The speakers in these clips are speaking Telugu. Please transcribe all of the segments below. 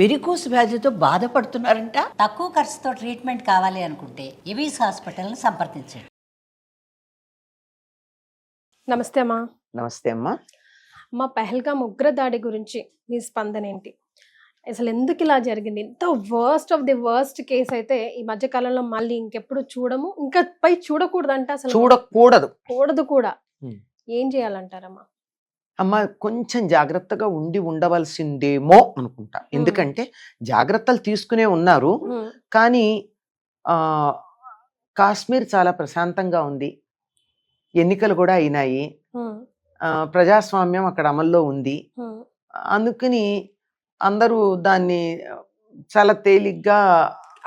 వెరికోస్ వ్యాధితో బాధపడుతున్నారంట. తక్కువ ఖర్చుతో ట్రీట్మెంట్ కావాలి అనుకుంటే ఎవిస్ హాస్పిటల్ని సంప్రదించండి. నమస్తే అమ్మా. నమస్తే అమ్మా. అమ్మ, పహల్గామ్ ఉగ్రదాడి గురించి మీ స్పందన ఏంటి? అసలు ఎందుకు ఇలా జరిగింది? ఇంత worst of the worst case అయితే ఈ మధ్య కాలంలో మళ్ళీ ఇంకెప్పుడు చూడము, ఇంకా పై చూడకూడదంట, అసలు చూడకూడదు కూడా. ఏం చేయాలంటారమ్మా? అమ్మ, కొంచెం జాగ్రత్తగా ఉండవలసిందేమో అనుకుంటా. ఎందుకంటే జాగ్రత్తలు తీసుకునే ఉన్నారు, కానీ కాశ్మీర్ చాలా ప్రశాంతంగా ఉంది. ఎన్నికలు కూడా అయినాయి, ప్రజాస్వామ్యం అక్కడ అమల్లో ఉంది. అందుకని అందరూ దాన్ని చాలా తేలిగ్గా,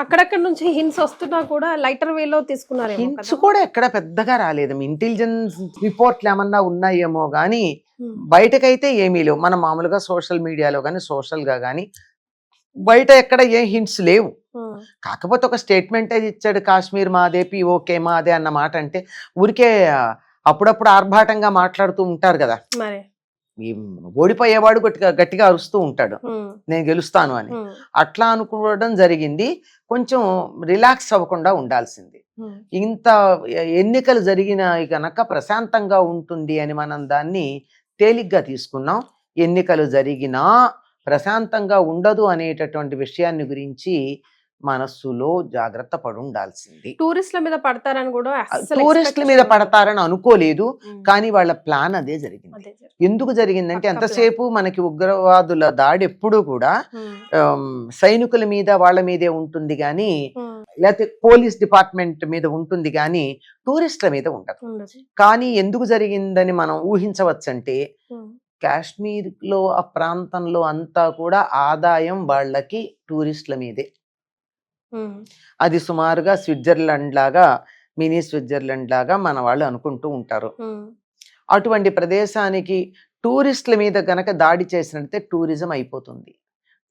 అక్కడక్కడ నుంచి హింట్స్ వస్తున్నా కూడా లైటర్ వేలో తీసుకున్నారు. హింట్స్ కూడా ఎక్కడ పెద్దగా రాలేదు. ఇంటెలిజెన్స్ రిపోర్ట్లు ఏమన్నా ఉన్నాయేమో గానీ బయటకైతే ఏమీ లేవు. మనం మామూలుగా సోషల్ మీడియాలో కానీ సోషల్ గా కానీ బయట ఎక్కడ ఏ హింట్స్ లేవు. కాకపోతే ఒక స్టేట్మెంట్ అది ఇచ్చాడు, కాశ్మీర్ మాదే, ఓకే మాదే అన్న మాట. అంటే ఊరికే అప్పుడప్పుడు ఆర్భాటంగా మాట్లాడుతూ ఉంటారు కదా, ఓడిపోయేవాడు గట్టిగా అరుస్తూ ఉంటాడు నేను గెలుస్తాను అని. అట్లా అనుకోవడం జరిగింది. కొంచెం రిలాక్స్ అవ్వకుండా ఉండాల్సింది. ఇంత ఎన్నికలు జరిగిన గనక ప్రశాంతంగా ఉంటుంది అని మనం దాన్ని తేలిగ్గా తీసుకున్నాం. ఎన్నికలు జరిగినా ప్రశాంతంగా ఉండదు అనేటటువంటి విషయాన్ని గురించి మనస్సులో జాగ్రత్త పడి ఉండాల్సింది. టూరిస్టుల మీద పడతారని కూడా టూరిస్టుల మీద పడతారని అనుకోలేదు, కానీ వాళ్ళ ప్లాన్ అదే జరిగింది. ఎందుకు జరిగిందంటే, ఎంతసేపు మనకి ఉగ్రవాదుల దాడి ఎప్పుడు కూడా సైనికుల మీద వాళ్ళ మీదే ఉంటుంది గాని, లేకపోతే పోలీస్ డిపార్ట్మెంట్ మీద ఉంటుంది గాని టూరిస్టుల మీద ఉండదు. కానీ ఎందుకు జరిగిందని మనం ఊహించవచ్చంటే, కాశ్మీర్ లో ఆ ప్రాంతంలో అంతా కూడా ఆదాయం వాళ్ళకి టూరిస్టుల మీదే. అది సుమారుగా స్విట్జర్లాండ్ లాగా, మినీ స్విట్జర్లాండ్ లాగా మన వాళ్ళు అనుకుంటూ ఉంటారు. అటువంటి ప్రదేశానికి టూరిస్టుల మీద గనక దాడి చేసినట్టే టూరిజం అయిపోతుంది.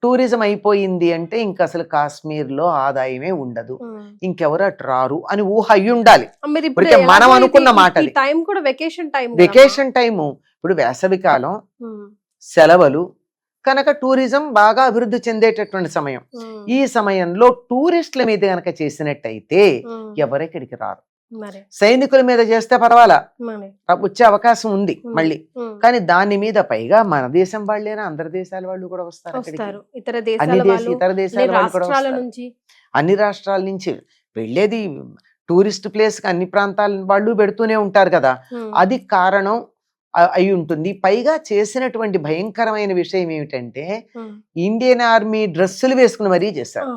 టూరిజం అయిపోయింది అంటే ఇంక అసలు కాశ్మీర్ లో ఆదాయమే ఉండదు, ఇంకెవరు అటు రారు అని ఊహ అయ్యి ఉండాలి. మనం అనుకున్న మాట. వెకేషన్ టైము ఇప్పుడు వేసవి కాలం, సెలవులు కనుక టూరిజం బాగా అభివృద్ధి చెందేటటువంటి సమయం. ఈ సమయంలో టూరిస్టుల మీద గనక చేసినట్టయితే ఎవరెక్కడికి రారు. సైనికుల మీద చేస్తే పర్వాలా, వచ్చే అవకాశం ఉంది మళ్ళీ. కానీ దాని మీద పైగా మన దేశం వాళ్ళేనా, అందరి దేశాల వాళ్ళు కూడా వస్తారు. ఇతర దేశాల వాళ్ళు కూడా వస్తారు. అన్ని రాష్ట్రాల నుంచి వెళ్ళేది టూరిస్ట్ ప్లేస్ కి అన్ని ప్రాంతాల వాళ్ళు పెడుతూనే ఉంటారు కదా, అది కారణం అయి ఉంటుంది. పైగా చేసినటువంటి భయంకరమైన విషయం ఏమిటంటే, ఇండియన్ ఆర్మీ డ్రెస్సులు వేసుకుని మరీ చేశారు.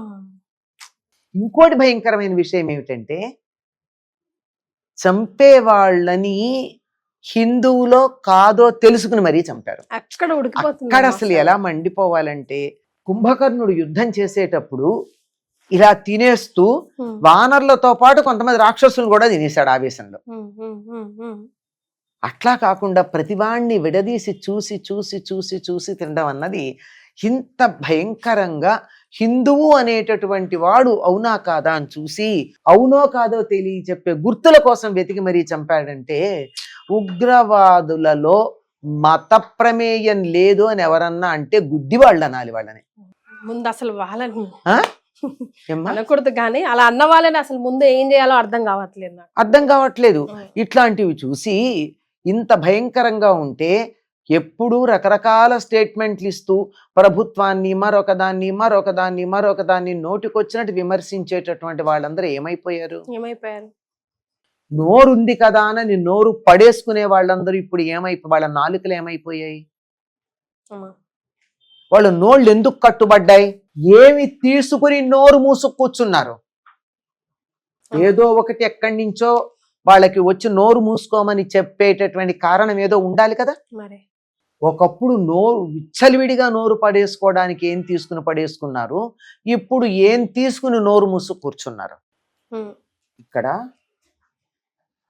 ఇంకోటి భయంకరమైన విషయం ఏమిటంటే, చంపే వాళ్ళని హిందువులో కాదో తెలుసుకుని మరీ చంపారు. అక్కడ అసలు ఎలా మండిపోవాలంటే, కుంభకర్ణుడు యుద్ధం చేసేటప్పుడు ఇలా తినేస్తూ వానర్లతో పాటు కొంతమంది రాక్షసులు కూడా తినేశాడు ఆవేశంలో. అట్లా కాకుండా ప్రతివాణ్ణి విడదీసి చూసి చూసి చూసి చూసి తినడం అన్నది ఇంత భయంకరంగా, హిందువు అనేటటువంటి వాడు అవునా కాదా అని చూసి, అవునో కాదో తెలియ చెప్పే గుర్తుల కోసం వెతికి మరీ చంపాడంటే, ఉగ్రవాదులలో మత ప్రమేయం లేదు అని ఎవరన్నా అంటే గుడ్డి వాళ్ళు అనాలి వాళ్ళని. ముందు అసలు వాళ్ళని అనకూడదు, కానీ అలా అన్న వాళ్ళని అసలు ముందు ఏం చేయాలో అర్థం కావట్లేదు. ఇట్లాంటివి చూసి ఇంత భయంకరంగా ఉంటే, ఎప్పుడూ రకరకాల స్టేట్మెంట్లు ఇస్తూ ప్రభుత్వాన్ని మరొకదాన్ని నోటికొచ్చినట్టు విమర్శించేటటువంటి వాళ్ళందరూ ఏమైపోయారు? నోరుంది కదా అని నోరు పడేసుకునే వాళ్ళందరూ ఇప్పుడు వాళ్ళ నాలుకలు ఏమైపోయాయి? వాళ్ళ నోళ్ళు ఎందుకు కట్టుబడ్డాయి? ఏమి తీసుకుని నోరు మూసు కూర్చున్నారు? ఏదో ఒకటి ఎక్కడి నుంచో వాళ్ళకి వచ్చి నోరు మూసుకోమని చెప్పేటటువంటి కారణం ఏదో ఉండాలి కదా. ఒకప్పుడు నోరు విచ్చలివిడిగా నోరు పడేసుకోవడానికి ఏం తీసుకుని పడేసుకున్నారు, ఇప్పుడు ఏం తీసుకుని నోరు మూసు కూర్చున్నారు. ఇక్కడ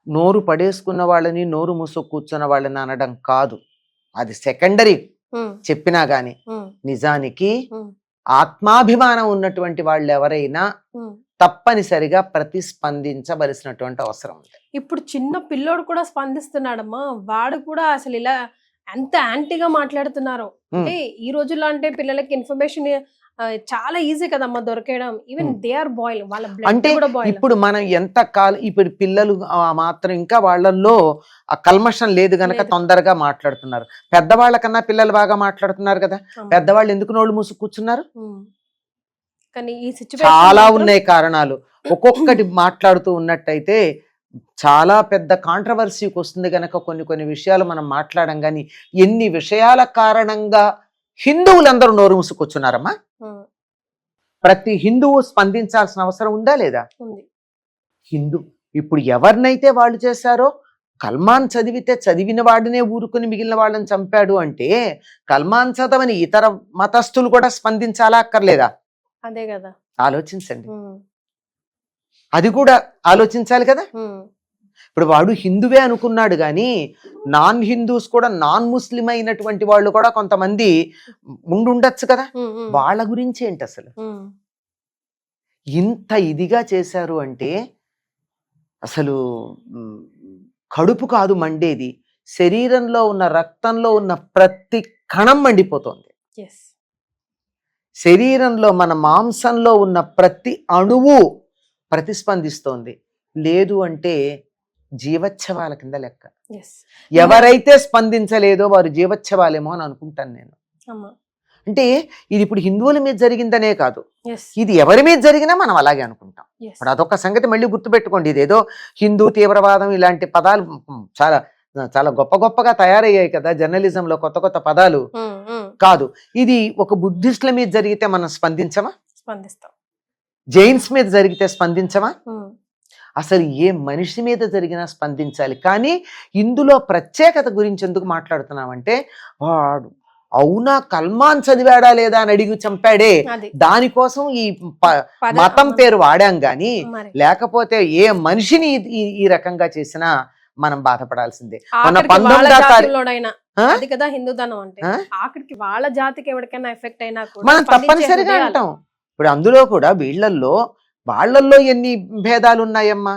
నోరు పడేసుకున్న వాళ్ళని, నోరు మూసు కూర్చున్న వాళ్ళని అనడం కాదు, అది సెకండరీ చెప్పినా గాని. నిజానికి ఆత్మాభిమానం ఉన్నటువంటి వాళ్ళు ఎవరైనా తప్పనిసరిగా ప్రతిస్పందించవలసినటువంటి అవసరం ఉంది. ఇప్పుడు చిన్న పిల్లోడు కూడా స్పందిస్తున్నాడమ్మా. వాడు కూడా అసలు ఇలా ఎంత యాంటీగా మాట్లాడుతున్నారు అంటే, ఈ రోజుల్లో అంటే పిల్లలకి ఇన్ఫర్మేషన్ చాలా ఈజీ కదమ్మా దొరికేయడం. ఈవెన్ దే ఆర్ బాయిల్, వాళ్ళ అంటే బ్లడ్ కూడా బాయిల్. ఇప్పుడు మనం ఎంత కాలం ఇప్పుడు పిల్లలు మాత్రం ఇంకా వాళ్ళల్లో ఆ కల్మషం లేదు గనక లేదు. తొందరగా మాట్లాడుతున్నారు. పెద్దవాళ్ళ కన్నా పిల్లలు బాగా మాట్లాడుతున్నారు కదా. పెద్దవాళ్ళు ఎందుకు నోళ్ళు మూసు కూర్చున్నారు? కానీ ఈ సిచ్యువేషన్ చాలా ఉన్నాయి కారణాలు. ఒక్కొక్కటి మాట్లాడుతూ ఉన్నట్టయితే చాలా పెద్ద కాంట్రవర్సీకి వస్తుంది గనక కొన్ని విషయాలు మనం మాట్లాడం. కానీ ఎన్ని విషయాల కారణంగా హిందువులందరూ నోరు మూసుకొచ్చున్నారమ్మా. ప్రతి హిందువు స్పందించాల్సిన అవసరం ఉందా లేదా? హిందూ ఇప్పుడు ఎవరినైతే వాళ్ళు చేశారో, కల్మాన్ చదివితే చదివిన వాడినే ఊరుకుని మిగిలిన వాళ్ళని చంపాడు అంటే కల్మాన్ చదవని ఇతర మతస్థులు కూడా స్పందించాలా అక్కర్లేదా? అదే కదా, ఆలోచించండి. అది కూడా ఆలోచించాలి కదా. ఇప్పుడు వాడు హిందువే అనుకున్నాడు కానీ నాన్ హిందూస్ కూడా, నాన్ ముస్లిం అయినటువంటి వాళ్ళు కూడా కొంతమంది ఉండుండొచ్చు కదా. వాళ్ళ గురించి ఏంటి అసలు ఇంత ఇదిగా చేశారు అంటే అసలు కడుపు కాదు మండేది, శరీరంలో ఉన్న రక్తంలో ఉన్న ప్రతి కణం మండిపోతుంది. శరీరంలో మన మాంసంలో ఉన్న ప్రతి అణువు ప్రతిస్పందిస్తోంది. లేదు అంటే జీవోత్సవాల కింద లెక్క. ఎవరైతే స్పందించలేదో వారు జీవోత్సవాలేమో అని అనుకుంటాను నేను. అంటే ఇది ఇప్పుడు హిందువుల మీద జరిగిందనే కాదు, ఇది ఎవరి మీద జరిగినా మనం అలాగే అనుకుంటాం. ఇప్పుడు అదొక సంగతి మళ్ళీ గుర్తుపెట్టుకోండి. ఇదేదో హిందూ తీవ్రవాదం ఇలాంటి పదాలు చాలా చాలా గొప్పగా తయారయ్యాయి కదా జర్నలిజంలో, కొత్త పదాలు కాదు. ఇది ఒక బుద్ధిస్టుల మీద జరిగితే మనం స్పందించమా? స్పందిస్తాం. జైన్స్ మీద జరిగితే స్పందించమా? అసలు ఏ మనిషి మీద జరిగినా స్పందించాలి. కానీ ఇందులో ప్రత్యేకత గురించి ఎందుకు మాట్లాడుతున్నామంటే, వాడు అవునా కల్మాన్ చదివాడా లేదా అని అడిగి చంపాడే, దానికోసం ఈ మతం పేరు వాడాం గాని లేకపోతే ఏ మనిషిని ఈ రకంగా చేసినా మనం బాధపడాల్సిందే. మన 19వ తారీఖు హిందూధనం అంటే ఆఖరికి వాళ్ళ జాతికి ఎవరికైనా ఎఫెక్ట్ అయినా మనం తప్పనిసరిగా అంటాం. ఇప్పుడు అందులో కూడా వాళ్ళల్లో ఎన్ని భేదాలు ఉన్నాయమ్మా.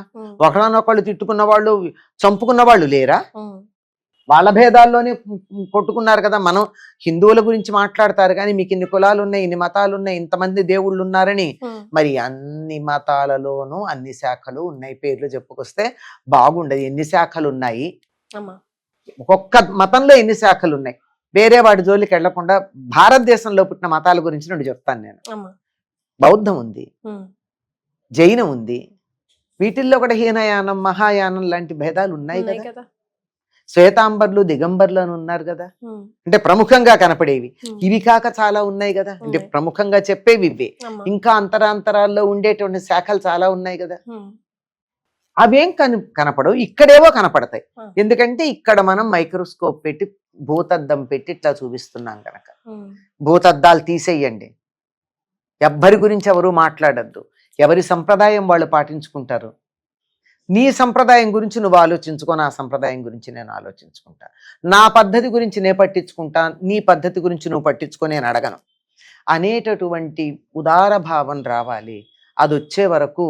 ఒకళ్ళనొకళ్ళు తిట్టుకున్న వాళ్ళు, చంపుకున్న వాళ్ళు లేరా? వాళ్ళ భేదాల్లోనే కొట్టుకున్నారు కదా. మనం హిందువుల గురించి మాట్లాడతారు కానీ మీకు ఇన్ని కులాలు ఉన్నాయి, ఇన్ని మతాలు ఉన్నాయి, ఇంతమంది దేవుళ్ళు ఉన్నారని. మరి అన్ని మతాలలోనూ అన్ని శాఖలు ఉన్నాయి. పేర్లు చెప్పుకొస్తే బాగుండదు. ఎన్ని శాఖలు ఉన్నాయి, ఒక్కొక్క మతంలో ఎన్ని శాఖలు ఉన్నాయి. వేరే వాడి జోలికి వెళ్లకుండా భారతదేశంలో పుట్టిన మతాల గురించి నేను చెప్తాను. నేను బౌద్ధం ఉంది, జైనం ఉంది, వీటిల్లో కూడా హీనయానం, మహాయానం లాంటి భేదాలు ఉన్నాయి కదా. శ్వేతాంబర్లు, దిగంబర్లు అని ఉన్నారు కదా, అంటే ప్రముఖంగా కనపడేవి. ఇవి కాక చాలా ఉన్నాయి కదా, అంటే ప్రముఖంగా చెప్పేవి ఇవే. ఇంకా అంతరాంతరాల్లో ఉండేటువంటి శాఖలు చాలా ఉన్నాయి కదా. అవేం కనపడవు, ఇక్కడేవో కనపడతాయి. ఎందుకంటే ఇక్కడ మనం మైక్రోస్కోప్ పెట్టి భూతద్దం పెట్టి ఇట్లా చూపిస్తున్నాం కనుక. భూతద్దాలు తీసేయండి, ఎవ్వరి గురించి ఎవరు మాట్లాడద్దు, ఎవరి సంప్రదాయం వాళ్ళు పాటించుకుంటారు. నీ సంప్రదాయం గురించి నువ్వు ఆలోచించుకో, నా సంప్రదాయం గురించి నేను ఆలోచించుకుంటా. నా పద్ధతి గురించి నేను పట్టించుకుంటా, నీ పద్ధతి గురించి నువ్వు పట్టించుకో, నేను అడగను అనేటటువంటి ఉదార భావం రావాలి. అది వచ్చే వరకు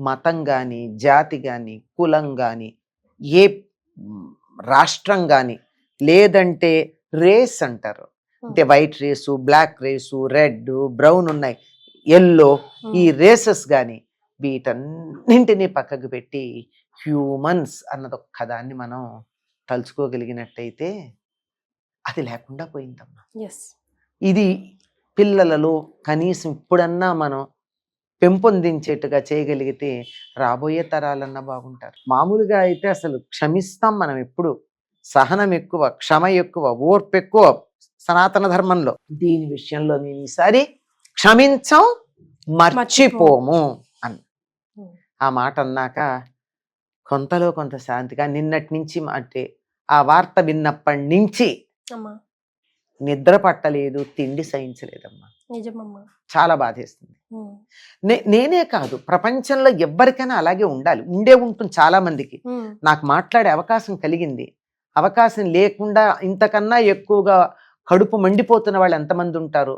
మతం కానీ, జాతి కానీ, కులం కానీ, ఏ రాష్ట్రం కానీ, లేదంటే రేస్ అంటారు, అంటే white race, black race, red, brown ఉన్నాయి, ఎల్లో, ఈ రేసెస్ కానీ వీటన్నింటినీ పక్కకు పెట్టి హ్యూమన్స్ అన్నది ఒక్కదాన్ని మనం తలుచుకోగలిగినట్టయితే అది లేకుండా పోయిందమ్మా. ఇది పిల్లలలో కనీసం ఇప్పుడన్నా మనం పెంపొందించేట్టుగా చేయగలిగితే రాబోయే తరాలన్నా బాగుంటారు. మామూలుగా అయితే అసలు క్షమిస్తాం మనం ఎప్పుడు, సహనం ఎక్కువ, క్షమ ఎక్కువ, ఓర్పు ఎక్కువ సనాతన ధర్మంలో. దీని విషయంలో నేను ఈసారి క్షమించం, మర్చిపోము అని ఆ మాట అన్నాక కొంతలో కొంత శాంతిగా నిన్నటి నుంచి, అంటే ఆ వార్త విన్నప్పటి నుంచి నిద్ర పట్టలేదు, తిండి సహించలేదమ్మా. చాలా బాధేస్తుంది. నేనే కాదు, ప్రపంచంలో ఎవ్వరికైనా అలాగే ఉండాలి, ఉంటుంది చాలా మందికి. నాకు మాట్లాడే అవకాశం కలిగింది. అవకాశం లేకుండా ఇంతకన్నా ఎక్కువగా కడుపు మండిపోతున్న వాళ్ళు ఎంతమంది ఉంటారు.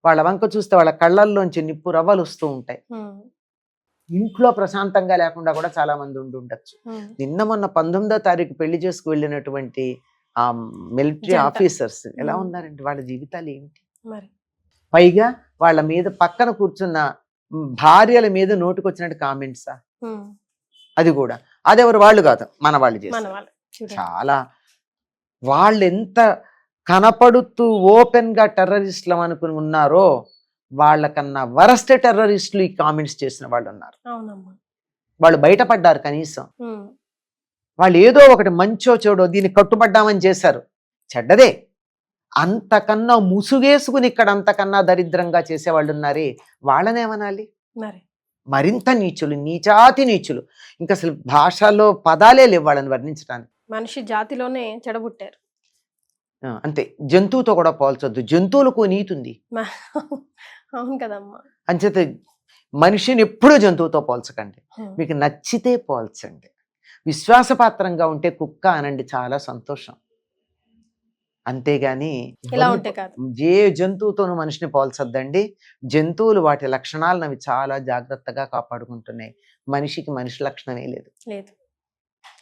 వాళ్ళ వంక చూస్తే వాళ్ళ కళ్ళల్లోంచి నిప్పు రవ్వలు వస్తూ ఉంటాయి. ఇంట్లో ప్రశాంతంగా లేకుండా కూడా చాలా మంది ఉండొచ్చు. నిన్న మొన్న 19వ తారీఖు పెళ్లి చేసుకు వెళ్ళినటువంటి ఆ మిలిటరీ ఆఫీసర్స్ ఎలా ఉన్నారంటే వాళ్ళ జీవితాలు ఏమిటి? పైగా వాళ్ళ మీద పక్కన కూర్చున్న భార్యల మీద నోటుకొచ్చినట్టు కామెంట్సా, అది కూడా అదెవరు వాళ్ళు కాదు, మన వాళ్ళు మన చేస్తారు. వాళ్ళు చూడండి. చాలా వాళ్ళు ఎంత కనపడుతూ ఓపెన్ గా టెర్రరిస్టులు అనుకుని ఉన్నారో వాళ్ళకన్నా వరస్ట్ టెర్రరిస్టులు ఈ కామెంట్స్ చేసిన వాళ్ళు ఉన్నారు. అవునమ్మా. వాళ్ళు బయటపడ్డారు కనీసం. ఉమ్. వాళ్ళు ఏదో ఒకటి మంచో చెడో దీన్ని కట్టుబడ్డామని చేశారు, చెడ్డదే. అంతకన్నా ముసుగేసుకుని ఇక్కడ అంతకన్నా దరిద్రంగా చేసేవాళ్ళు ఉన్నారే, వాళ్ళనేమనాలి? మరి మరింత నీచులు, నీచాతి నీచులు. ఇంకా అసలు భాషలో పదాలే లేవు వాళ్ళని వర్ణించడానికి. మనిషి జాతిలోనే చెడబుట్టారు. అంతే, జంతువుతో కూడా పోల్చొద్దు, జంతువులకు నీతి ఉంది. అవును కదమ్మా. అంచేత మనిషిని ఎప్పుడూ జంతువుతో పోల్చకండి, ఉమ్. మీకు నచ్చితే పోల్చండి. విశ్వాసపాత్రంగా ఉంటే కుక్క అనండి, చాలా సంతోషం. అంతేగాని ఇలా ఉంటే కాదు. ఏ జంతువుతోనూ మనిషిని పోల్చొద్దండి. జంతువులు వాటి లక్షణాలను అవి చాలా జాగ్రత్తగా కాపాడుకుంటున్నాయి. మనిషికి మనిషి లక్షణమే లేదు, లేదు.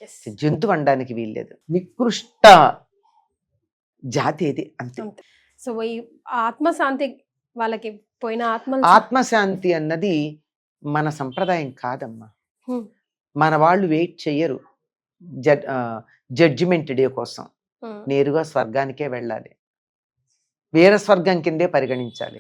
Yes. జంతువు అనడానికి వీల్లేదు. నికృష్ట జాతి ఏది, అంతే. అంతే. సో ఈ ఆత్మశాంతి వాళ్ళకి పోయిన ఆత్మ ఆత్మశాంతి అన్నది మన సంప్రదాయం కాదమ్మా. Hmm. మన వాళ్ళు వెయిట్ చెయ్యరు జడ్జిమెంట్ డే కోసం. నేరుగా స్వర్గానికే వెళ్ళాలి, వీర స్వర్గం కిందే పరిగణించాలి.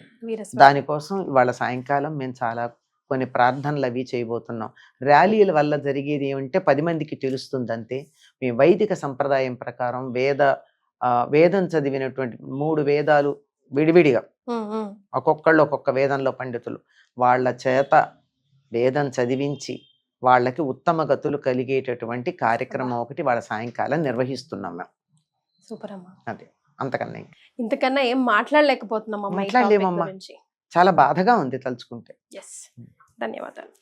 దానికోసం ఇవాళ సాయంకాలం మేము చాలా కొన్ని ప్రార్థనలు అవి చేయబోతున్నాం. ర్యాలీల వల్ల జరిగేది ఏమంటే 10 మందికి తెలుస్తుంది అంతే. మీ వైదిక సంప్రదాయం ప్రకారం వేదం చదివినటువంటి 3 వేదాలు విడివిడిగా, ఒక్కొక్కళ్ళు ఒక్కొక్క వేదంలో పండితులు, వాళ్ళ చేత వేదం చదివించి వాళ్ళకి ఉత్తమ గతులు కలిగేటటువంటి కార్యక్రమం ఒకటి వాళ్ళ సాయంకాలం నిర్వహిస్తున్నాం మేము. సూపర్ అమ్మా. అదే, అంతకన్నా ఇంతకన్నా ఏం మాట్లాడలేకపోతున్నాం. మాట్లాడలేమమ్మా. చాలా బాధగా ఉంది తలుచుకుంటే. ఎస్, ధన్యవాదాలు.